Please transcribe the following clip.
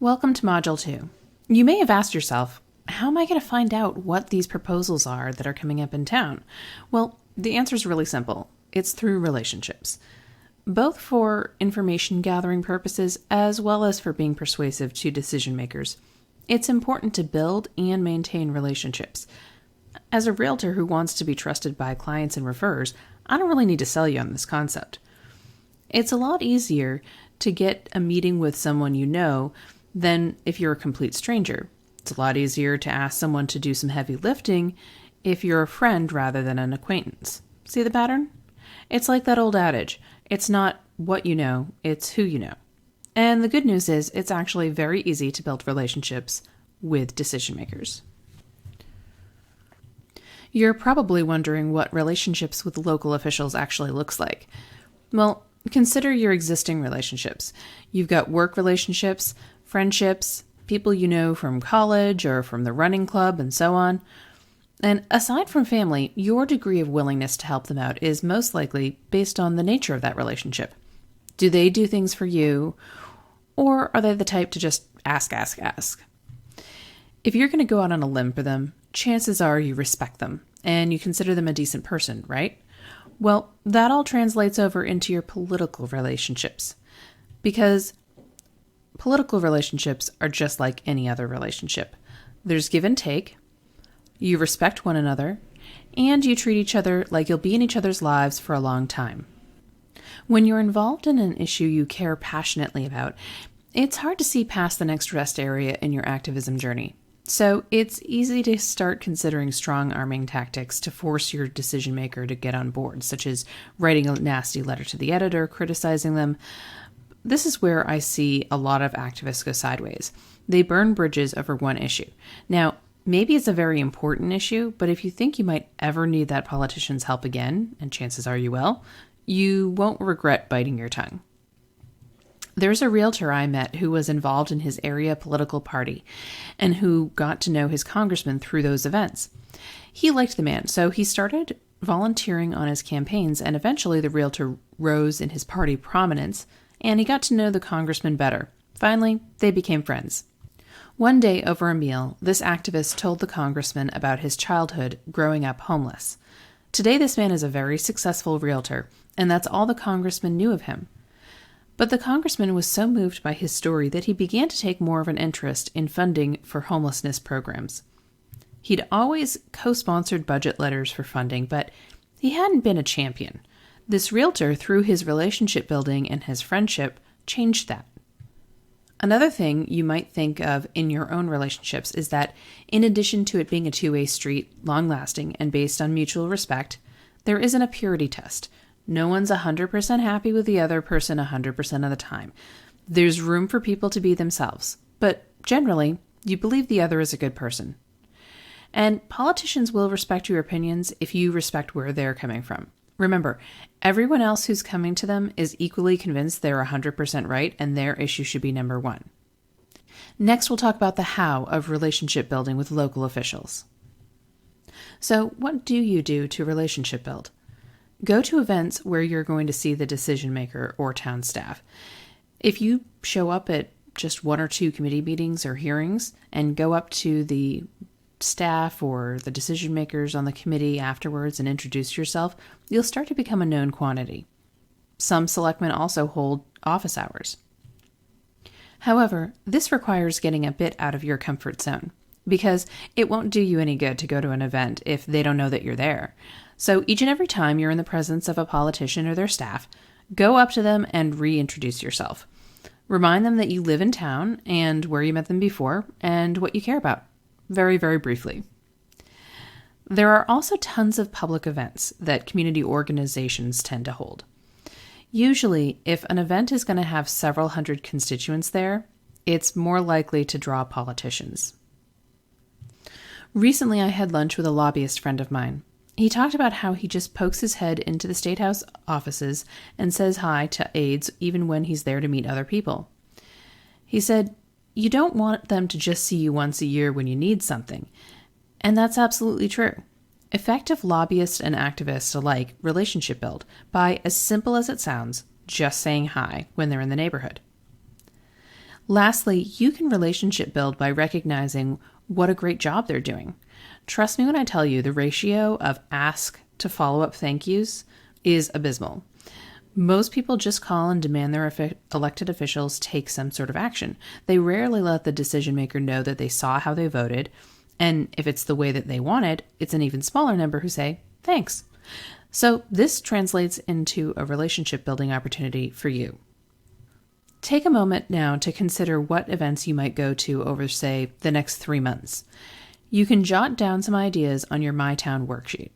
Welcome to Module 2. You may have asked yourself, how am I going to find out what these proposals are that are coming up in town? Well, the answer is really simple. It's through relationships, both for information gathering purposes as well as for being persuasive to decision makers. It's important to build and maintain relationships. As a realtor who wants to be trusted by clients and referrers, I don't really need to sell you on this concept. It's a lot easier to get a meeting with someone you know than if you're a complete stranger. It's a lot easier to ask someone to do some heavy lifting if you're a friend rather than an acquaintance. See the pattern? It's like that old adage, it's not what you know, it's who you know. And the good news is it's actually very easy to build relationships with decision makers. You're probably wondering what relationships with local officials actually looks like. Well, consider your existing relationships. You've got work relationships, friendships, people you know from college or from the running club, and so on. And aside from family, your degree of willingness to help them out is most likely based on the nature of that relationship. Do they do things for you, or are they the type to just ask? If you're going to go out on a limb for them, chances are you respect them and you consider them a decent person, right? Well, that all translates over into your political relationships, because political relationships are just like any other relationship. There's give and take, you respect one another, and you treat each other like you'll be in each other's lives for a long time. When you're involved in an issue you care passionately about, it's hard to see past the next rest area in your activism journey. So it's easy to start considering strong-arming tactics to force your decision maker to get on board, such as writing a nasty letter to the editor, criticizing them. This is where I see a lot of activists go sideways. They burn bridges over one issue. Now, maybe it's a very important issue, but if you think you might ever need that politician's help again, and chances are you will, you won't regret biting your tongue. There's a realtor I met who was involved in his area political party and who got to know his congressman through those events. He liked the man, so he started volunteering on his campaigns, and eventually the realtor rose in his party prominence, and he got to know the congressman better. Finally, they became friends. One day over a meal, this activist told the congressman about his childhood growing up homeless. Today, this man is a very successful realtor, and that's all the congressman knew of him. But the congressman was so moved by his story that he began to take more of an interest in funding for homelessness programs. He'd always co-sponsored budget letters for funding, but he hadn't been a champion. This realtor, through his relationship building and his friendship, changed that. Another thing you might think of in your own relationships is that, in addition to it being a two-way street, long-lasting, and based on mutual respect, there isn't a purity test. No one's 100% happy with the other person 100% of the time. There's room for people to be themselves, but generally, you believe the other is a good person. And politicians will respect your opinions if you respect where they're coming from. Remember, everyone else who's coming to them is equally convinced they're 100% right and their issue should be number one. Next, we'll talk about the how of relationship building with local officials. So, what do you do to relationship build? Go to events where you're going to see the decision maker or town staff. If you show up at just one or two committee meetings or hearings and go up to the staff or the decision makers on the committee afterwards and introduce yourself, you'll start to become a known quantity. Some selectmen also hold office hours. However, this requires getting a bit out of your comfort zone, because it won't do you any good to go to an event if they don't know that you're there. So each and every time you're in the presence of a politician or their staff, go up to them and reintroduce yourself. Remind them that you live in town and where you met them before and what you care about. Very, very briefly. There are also tons of public events that community organizations tend to hold. Usually, if an event is going to have several hundred constituents there, it's more likely to draw politicians. Recently, I had lunch with a lobbyist friend of mine. He talked about how he just pokes his head into the State House offices and says hi to aides even when he's there to meet other people. He said, you don't want them to just see you once a year when you need something. And that's absolutely true. Effective lobbyists and activists alike relationship build by, as simple as it sounds, just saying hi when they're in the neighborhood. Lastly, you can relationship build by recognizing what a great job they're doing. Trust me when I tell you the ratio of ask to follow-up thank yous is abysmal. Most people just call and demand their elected officials take some sort of action. They rarely let the decision maker know that they saw how they voted, and if it's the way that they wanted, it's an even smaller number who say, thanks. So this translates into a relationship building opportunity for you. Take a moment now to consider what events you might go to over, say, the next 3 months. You can jot down some ideas on your My Town worksheet.